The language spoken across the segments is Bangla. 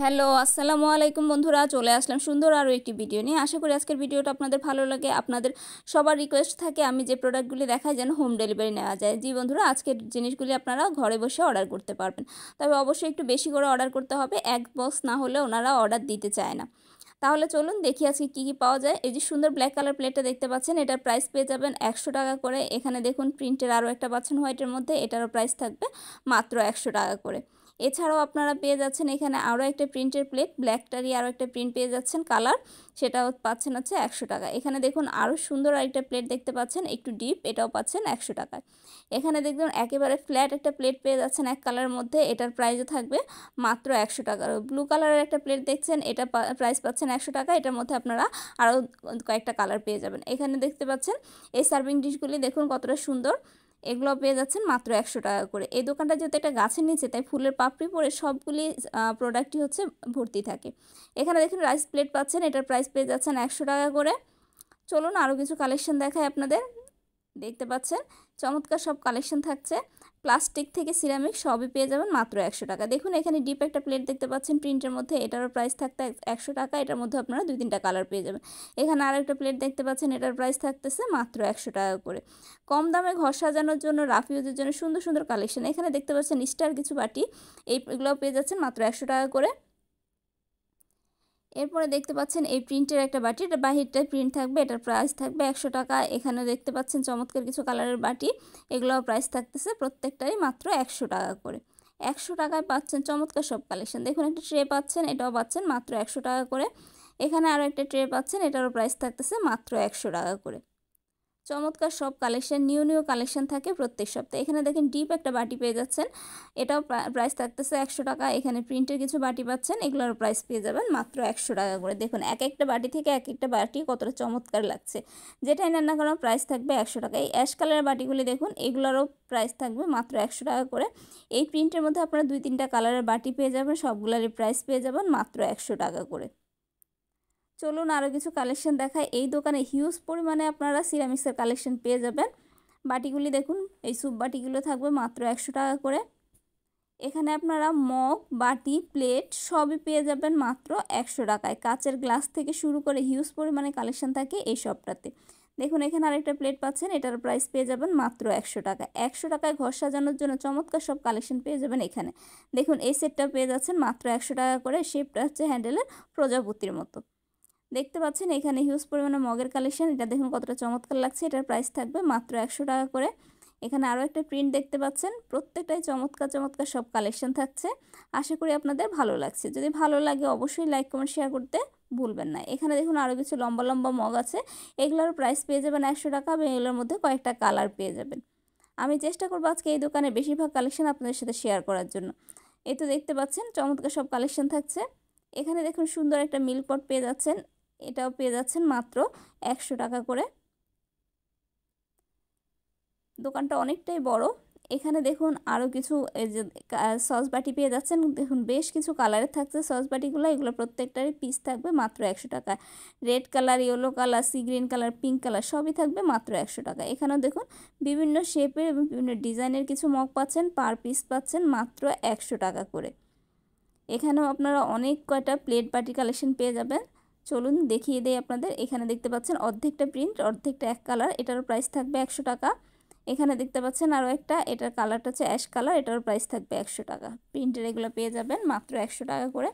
হ্যালো, আসসালামু আলাইকুম বন্ধুরা। চলে আসলাম সুন্দর আরও একটি ভিডিও নিয়ে। আশা করি আজকের ভিডিওটা আপনাদের ভালো লাগে। আপনাদের সবার রিকোয়েস্ট থাকে আমি যে প্রোডাক্টগুলি দেখাই যেন হোম ডেলিভারি নেওয়া যায়। জি বন্ধুরা, আজকের জিনিসগুলি আপনারা ঘরে বসে অর্ডার করতে পারবেন। তবে অবশ্যই একটু বেশি করে অর্ডার করতে হবে, এক বক্স না হলে ওনারা অর্ডার দিতে চায় না। তাহলে চলুন দেখি আজকে কী কী পাওয়া যায়। এই যে সুন্দর ব্ল্যাক কালার প্লেটটা দেখতে পাচ্ছেন, এটার প্রাইস পেয়ে যাবেন 100 টাকা করে। এখানে দেখুন প্রিন্টের আরও একটা পাচ্ছেন হোয়াইটের মধ্যে, এটারও প্রাইস থাকবে মাত্র 100 টাকা করে। এছাড়াও আপনারা পেয়ে যাচ্ছেন এখানে আরও একটা প্রিন্টের প্লেট, ব্ল্যাকটারই আরও একটা প্রিন্ট পেয়ে যাচ্ছেন কালার, সেটাও পাচ্ছেন হচ্ছে 100 টাকা। এখানে দেখুন আরও সুন্দর আরেকটা প্লেট দেখতে পাচ্ছেন, একটু ডিপ, এটাও পাচ্ছেন 100 টাকায়। এখানে দেখুন একেবারে ফ্ল্যাট একটা প্লেট পেয়ে যাচ্ছেন এক কালারের মধ্যে, এটার প্রাইসও থাকবে মাত্র 100 টাকা। ব্লু কালারের একটা প্লেট দেখছেন, এটা প্রাইস পাচ্ছেন 100 টাকা। এটার মধ্যে আপনারা আরও কয়েকটা কালার পেয়ে যাবেন। এখানে দেখতে পাচ্ছেন এই সার্ভিং ডিশগুলি দেখুন কতটা সুন্দর, এগুলো পেয়ে যাচ্ছেন মাত্র 100 টাকা করে। এই দোকানটা যেহেতু একটা গাছের নিচে, তাই ফুলের পাপড়ি পরে সবগুলি প্রোডাক্টই হচ্ছে ভর্তি থাকে। এখানে দেখুন রাইস প্লেট পাচ্ছেন, এটার প্রাইস পেয়ে যাচ্ছেন 100 টাকা করে। চলুন আরও কিছু কালেকশন দেখায় আপনাদের। দেখতে পাচ্ছেন চমৎকার সব কালেকশন থাকছে, প্লাস্টিক থেকে সিরামিক সবই পেয়ে যাবেন মাত্র 100 টাকা। দেখুন এখানে ডিপ একটা প্লেট দেখতে পাচ্ছেন প্রিন্টের মধ্যে, এটারও প্রাইস থাকতে 100 টাকা। এটার মধ্যে আপনারা 2-3টা কালার পেয়ে যাবেন। এখানে আরও একটা প্লেট দেখতে পাচ্ছেন, এটার প্রাইস থাকতেছে মাত্র 100 টাকা করে। কম দামে ঘর সাজানোর জন্য, রাফিউজের জন্য সুন্দর সুন্দর কালেকশন। এখানে দেখতে পাচ্ছেন স্টার কিছু বাটি, এইগুলোও পেয়ে যাচ্ছেন মাত্র 100 টাকা করে। এরপরে দেখতে পাচ্ছেন এই প্রিন্টের একটা বাটি, এটা বাহিরটায় প্রিন্ট থাকবে, এটার প্রাইস থাকবে 100 টাকা। এখানে দেখতে পাচ্ছেন চমৎকার কিছু কালারের বাটি, এগুলোও প্রাইস থাকতেছে প্রত্যেকটারই মাত্র 100 টাকা করে। 100 টাকায় পাচ্ছেন চমৎকার সব কালেকশন। দেখুন একটা ট্রে পাচ্ছেন, এটাও পাচ্ছেন মাত্র 100 টাকা করে। এখানে আরও একটা ট্রে পাচ্ছেন, এটারও প্রাইস থাকতেছে মাত্র 100 টাকা করে। চমৎকার সব কালেকশন, নিউ কালেকশন থাকে প্রত্যেক সপ্তাহে। এখানে দেখেন ডিপ একটা বাটি পেয়ে যাচ্ছেন, এটাও প্রাইস থাকতেছে 100 টাকা। এখানে প্রিন্টের কিছু বাটি পাচ্ছেন, এগুলোর প্রাইস পেয়ে যাবেন মাত্র 100 টাকা করে। দেখুন এক একটা বাটি থেকে এক একটা বাটি কতটা চমৎকার লাগছে, যেটাই নেন না কেন প্রাইস থাকবে 100 টাকা। এই অ্যাশ কালারের বাটিগুলি দেখুন, এগুলোরও প্রাইস থাকবে মাত্র 100 টাকা করে। এই প্রিন্টের মধ্যে আপনারা 2-3টা কালারের বাটি পেয়ে যাবেন, সবগুলোরই প্রাইস পেয়ে যাবেন মাত্র 100 টাকা করে। চলুন আরও কিছু কালেকশন দেখায়। এই দোকানে হিউজ পরিমাণে আপনারা সিরামিক্সের কালেকশন পেয়ে যাবেন। বাটিগুলি দেখুন, এই স্যুপ বাটিগুলো থাকবে মাত্র 100 টাকা করে। এখানে আপনারা মগ, বাটি, প্লেট সবই পেয়ে যাবেন মাত্র 100 টাকায়। কাচের গ্লাস থেকে শুরু করে হিউজ পরিমাণে কালেকশন থাকে এই শপটাতে। দেখুন এখানে আরেকটা প্লেট পাচ্ছেন, এটার প্রাইস পেয়ে যাবেন মাত্র 100 টাকা। 100 টাকায় ঘর সাজানোর জন্য চমৎকার সব কালেকশন পেয়ে যাবেন এখানে। দেখুন এই সেটটা পেয়ে যাচ্ছেন মাত্র 100 টাকা করে। শেপটা হচ্ছে হ্যান্ডেলের প্রজাপতির মতো। দেখতে পাচ্ছেন এখানে হিউজ পরিমাণে মগের কালেকশন, এটা দেখুন কতটা চমৎকার লাগছে। এটার প্রাইস থাকবে মাত্র 100 টাকা করে। এখানে আরও একটা প্রিন্ট দেখতে পাচ্ছেন, প্রত্যেকটাই চমৎকার চমৎকার সব কালেকশন থাকছে। আশা করি আপনাদের ভালো লাগছে। যদি ভালো লাগে অবশ্যই লাইক কমেন্ট শেয়ার করতে ভুলবেন না। এখানে দেখুন আরও কিছু লম্বা লম্বা মগ আছে, এগুলোর প্রাইস পেয়ে যাবেন 100 টাকা এবং এগুলোর মধ্যে কয়েকটা কালার পেয়ে যাবেন। আমি চেষ্টা করবো আজকে এই দোকানে বেশিরভাগ কালেকশন আপনাদের সাথে শেয়ার করার জন্য। এই তো দেখতে পাচ্ছেন চমৎকার সব কালেকশন থাকছে। এখানে দেখুন সুন্দর একটা মিল্ক পট পেয়ে যাচ্ছেন, এটাও পেয়ে যাচ্ছেন মাত্র 100 টাকা করে। দোকানটা অনেকটাই বড়। এখানে দেখুন আরও কিছু এই যে সস বাটি পেয়ে যাচ্ছেন। দেখুন বেশ কিছু কালারের থাকছে সস বাটিগুলো, এগুলো প্রত্যেকটারই পিস থাকবে মাত্র 100 টাকা। Red colour, yellow colour, sea green colour, pink colour সবই থাকবে মাত্র 100 টাকা। এখানেও দেখুন বিভিন্ন শেপের এবং বিভিন্ন ডিজাইনের কিছু মগ পাচ্ছেন, পার পিস পাচ্ছেন মাত্র 100 টাকা করে। এখানেও আপনারা অনেক কয়টা প্লেট বাটি কালেকশন পেয়ে যাবেন। চলুন দেখিয়ে দেই আপনাদের। এখানে দেখতে পাচ্ছেন অর্ধেকটা প্রিন্ট, অর্ধেকটা এক কালার, এটারও প্রাইস থাকবে 100 টাকা। এখানে দেখতে পাচ্ছেন আরও একটা, এটার কালারটা হচ্ছে অ্যাশ কালার, এটারও প্রাইস থাকবে 100 টাকা। প্রিন্টের এগুলো পেয়ে যাবেন মাত্র 100 টাকা করে।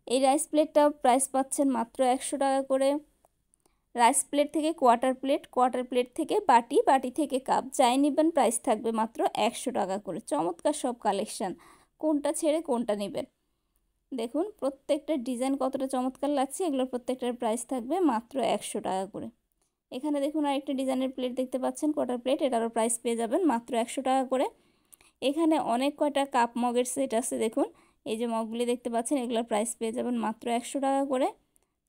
এই রাইস প্লেটটাও প্রাইস পাচ্ছেন মাত্র 100 টাকা করে। রাইস প্লেট থেকে কোয়ার্টার প্লেট, কোয়ার্টার প্লেট থেকে বাটি, বাটি থেকে কাপ, যাই নেবেন প্রাইস থাকবে মাত্র 100 টাকা করে। চমৎকার সব কালেকশন, কোনটা ছেড়ে কোনটা নেবেন। দেখুন প্রত্যেকটা ডিজাইন কতটা চমৎকার লাগছে, এগুলোর প্রত্যেকটার প্রাইস থাকবে মাত্র 100 টাকা করে। এখানে দেখুন আরেকটা ডিজাইনের প্লেট দেখতে পাচ্ছেন, কোয়ার্টার প্লেট, এটারও প্রাইস পেয়ে যাবেন মাত্র 100 টাকা করে। এখানে অনেক কয়টা কাপ মগের সেট আছে, দেখুন এই যে মগগুলি দেখতে পাচ্ছেন, এগুলোর প্রাইস পেয়ে যাবেন মাত্র 100 টাকা করে।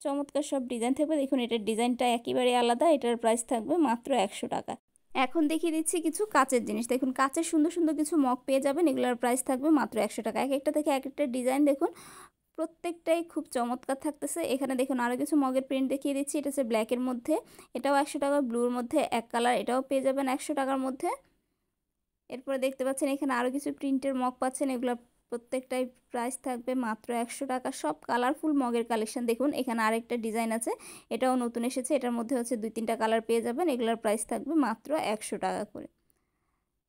চমৎকার সব ডিজাইন থাকবে। দেখুন এটার ডিজাইনটা একেবারে আলাদা, এটার প্রাইস থাকবে মাত্র 100 টাকা। এখন দেখিয়ে দিচ্ছি কিছু কাচের জিনিস। দেখুন কাচের সুন্দর সুন্দর কিছু মগ পেয়ে যাবেন, এগুলোর প্রাইস থাকবে মাত্র 100 টাকা। এক একটা থেকে এক একটা ডিজাইন দেখুন, প্রত্যেকটাই খুব চমৎকার থাকতেছে। এখানে দেখুন আরও কিছু মগের প্রিন্ট দেখিয়ে দিচ্ছি, এটা হচ্ছে ব্ল্যাকের মধ্যে, এটাও 100 টাকা। ব্লুর মধ্যে এক কালার, এটাও পেয়ে যাবেন 100 টাকার মধ্যে। এরপরে দেখতে পাচ্ছেন এখানে আরও কিছু প্রিন্টের মগ পাচ্ছেন, এগুলো প্রত্যেকটাই প্রাইস থাকবে মাত্র 100 টাকা। সব কালারফুল মগের কালেকশন। দেখুন এখানে আরেকটা ডিজাইন আছে, এটাও নতুন এসেছে। এটার মধ্যে হচ্ছে 2-3টা কালার পেয়ে যাবেন। এগুলোর প্রাইস থাকবে মাত্র 100 টাকা করে।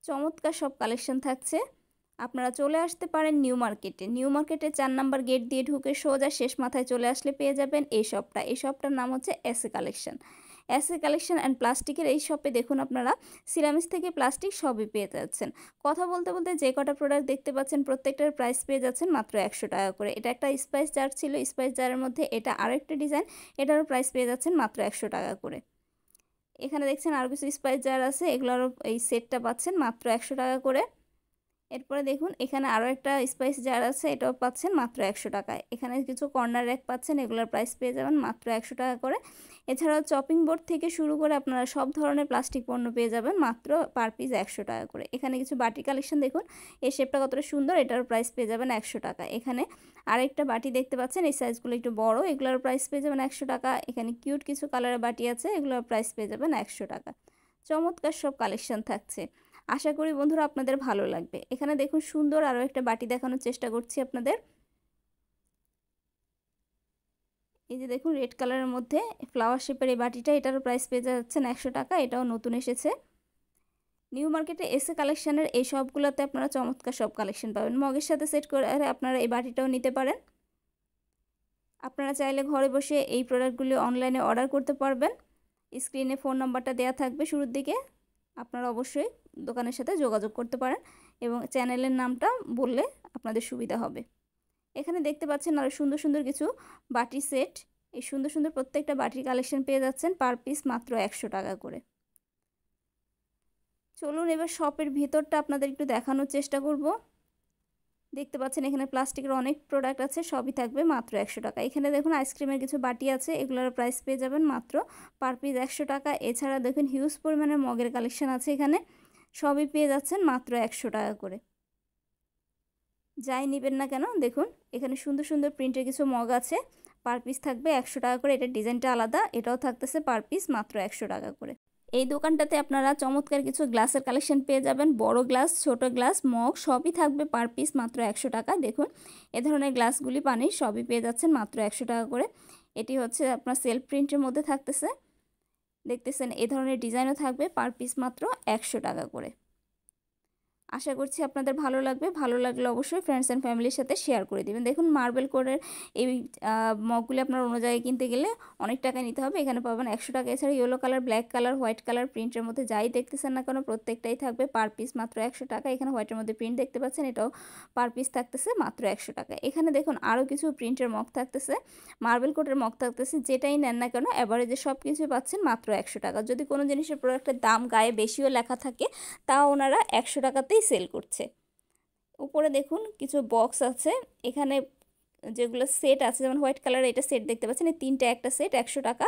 চমৎকার সব কালেকশন থাকছে। আপনারা চলে আসতে পারেন নিউ মার্কেটে। নিউ মার্কেটে 4 নাম্বার গেট দিয়ে ঢুকে সোজা শেষ মাথায় চলে আসলে পেয়ে যাবেন এই শপটা। এই শপটার নাম হচ্ছে SA collection. SA collection and প্লাস্টিকের এই শপে দেখুন আপনারা সিরামিক্স থেকে প্লাস্টিক সবই পেয়ে যাচ্ছেন। কথা বলতে বলতে যে কটা প্রোডাক্ট দেখতে পাচ্ছেন প্রত্যেকটার প্রাইস পেয়ে যাচ্ছেন মাত্র 100 টাকা করে। এটা একটা স্পাইস জার ছিল, স্পাইস জারের মধ্যে এটা আরেকটা ডিজাইন, এটারও প্রাইস পেয়ে যাচ্ছেন মাত্র 100 টাকা করে। এখানে দেখছেন আরও কিছু স্পাইস জার আছে, এগুলোরও এই সেটটা পাচ্ছেন মাত্র 100 টাকা করে। এরপরে দেখুন এখানে আরও একটা স্পাইস জার আছে, এটাও পাচ্ছেন মাত্র 100 টাকায়। এখানে কিছু কর্নার র্যাক পাচ্ছেন, এগুলোর প্রাইস পেয়ে যাবেন মাত্র 100 টাকা করে। এছাড়াও চপিং বোর্ড থেকে শুরু করে আপনারা সব ধরনের প্লাস্টিক পণ্য পেয়ে যাবেন মাত্র পার পিস 100 টাকা করে। এখানে কিছু বাটি কালেকশন দেখুন, এই শেপটা কতটা সুন্দর, এটার প্রাইস পেয়ে যাবেন 100 টাকা। এখানে আরেকটা বাটি দেখতে পাচ্ছেন, এই সাইজগুলো একটু বড়, এগুলোর প্রাইস পেয়ে যাবেন 100 টাকা। এখানে কিউট কিছু কালারের বাটি আছে, এগুলোর প্রাইস পেয়ে যাবেন 100 টাকা। চমৎকার সব কালেকশন থাকছে, আশা করি বন্ধুরা আপনাদের ভালো লাগবে। এখানে দেখুন সুন্দর আরও একটা বাটি দেখানোর চেষ্টা করছি আপনাদের। এই যে দেখুন রেড কালারের মধ্যে ফ্লাওয়ার শেপের এই বাটিটা, এটারও প্রাইস পেয়ে যাচ্ছেন 100 টাকা। এটাও নতুন এসেছে। নিউ মার্কেটে এসে কালেকশানের এই সবগুলোতে আপনারা চমৎকার সব কালেকশন পাবেন। মগের সাথে সেট করে আপনারা এই বাটিটাও নিতে পারেন। আপনারা চাইলে ঘরে বসে এই প্রোডাক্টগুলি অনলাইনে অর্ডার করতে পারবেন। স্ক্রিনে ফোন নাম্বারটা দেওয়া থাকবে শুরুর দিকে, আপনারা অবশ্যই দোকানের সাথে যোগাযোগ করতে পারেন এবং চ্যানেলের নামটা বললে আপনাদের সুবিধা হবে। এখানে দেখতে পাচ্ছেন আরও সুন্দর সুন্দর কিছু বাটি সেট। এই সুন্দর সুন্দর প্রত্যেকটা বাটির কালেকশন পেয়ে যাচ্ছেন পার পিস মাত্র 100 টাকা করে। চলুন এবার শপের ভিতরটা আপনাদের একটু দেখানোর চেষ্টা করব। দেখতে পাচ্ছেন এখানে প্লাস্টিকের অনেক প্রোডাক্ট আছে, সবই থাকবে মাত্র 100 টাকা। এখানে দেখুন আইসক্রিমের কিছু বাটি আছে, এগুলোর প্রাইস পেয়ে যাবেন মাত্র পার পিস 100 টাকা। এছাড়া দেখুন হিউজ পরিমাণের মগের কালেকশন আছে, এখানে সবই পেয়ে যাচ্ছেন মাত্র 100 টাকা করে। যাই নেবেন না কেন দেখুন এখানে সুন্দর সুন্দর প্রিন্টের কিছু মগ আছে, পার পিস থাকবে 100 টাকা করে। এটার ডিজাইনটা আলাদা, এটাও থাকতেছে পার পিস মাত্র 100 টাকা করে। এই দোকানটাতে আপনারা চমৎকার কিছু গ্লাসের কালেকশন পেয়ে যাবেন, বড় গ্লাস, ছোট গ্লাস, মগ সবই থাকবে পার পিস মাত্র 100 টাকা। দেখুন এ ধরনের গ্লাসগুলি পানির সবই পেয়ে যাচ্ছেন মাত্র 100 টাকা করে। এটি হচ্ছে আপনার সেলফ প্রিন্টের মধ্যে থাকতেছে, দেখতেছেন এ ধরনের ডিজাইনও থাকবে পার পিস মাত্র 100 টাকা করে। আশা করছি আপনাদের ভালো লাগবে। ভালো লাগলে অবশ্যই ফ্রেন্ডস অ্যান্ড ফ্যামিলির সাথে শেয়ার করে দিবেন। দেখুন মার্বেল কোডের এই মগগুলি আপনার অন্য জায়গায় কিনতে গেলে অনেক টাকা নিতে হবে, এখানে পাবেন 100 টাকা। এছাড়া yellow colour, black colour, white colour প্রিন্টের মধ্যে যাই দেখতেছেন না কেন প্রত্যেকটাই থাকবে পার পিস মাত্র 100 টাকা। এখানে হোয়াইটের মধ্যে প্রিন্ট দেখতে পাচ্ছেন, এটাও পার পিস থাকতেছে মাত্র 100 টাকা। এখানে দেখুন আরও কিছু প্রিন্টের মগ থাকতেছে, মার্বেল কোডের মগ থাকতেছে, যেটাই নেন না কেন অ্যাভারেজে সব কিছু পাচ্ছেন মাত্র 100 টাকা। যদি কোনো জিনিসের প্রোডাক্টের দাম গায়ে বেশিও লেখা থাকে তাও ওনারা 100 টাকাতেই সেল করছে। উপরে দেখুন কিছু বক্স আছে, এখানে যেগুলো সেট আছে যেমন হোয়াইট কালার এটা সেট দেখতে পাচ্ছেন, এই তিনটা একটা সেট 100 টাকা।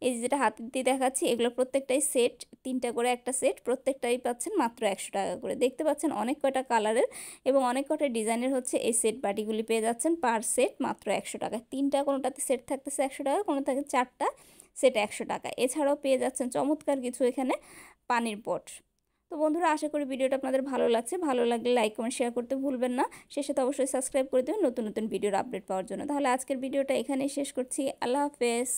এই যেটা হাতে দিয়ে দেখাচ্ছি এগুলো প্রত্যেকটাই সেট, তিনটা করে একটা সেট, প্রত্যেকটাই পাচ্ছেন মাত্র 100 টাকা করে। দেখতে পাচ্ছেন অনেক কয়টা কালারের এবং অনেক কয়টা ডিজাইনের হচ্ছে এই সেট বাটিগুলি পেয়ে যাচ্ছেন পার সেট মাত্র 100 টাকা। তিনটা কোনোটাতে সেট থাকতেছে 100 টাকা, কোনোটাতে চারটা সেট 100 টাকা। এছাড়াও পেয়ে যাচ্ছেন চমৎকার কিছু এখানে পানির পট। তো বন্ধুরা আশা করি ভিডিওটা আপনাদের ভালো লাগছে, ভালো লাগলে লাইক কমেন্ট শেয়ার করতে ভুলবেন না। সে সাথে অবশ্যই সাবস্ক্রাইব করে দেবেন নতুন নতুন ভিডিওর আপডেট পাওয়ার জন্য। তাহলে আজকের ভিডিওটা এখানেই শেষ করছি। আল্লাহ হাফেজ।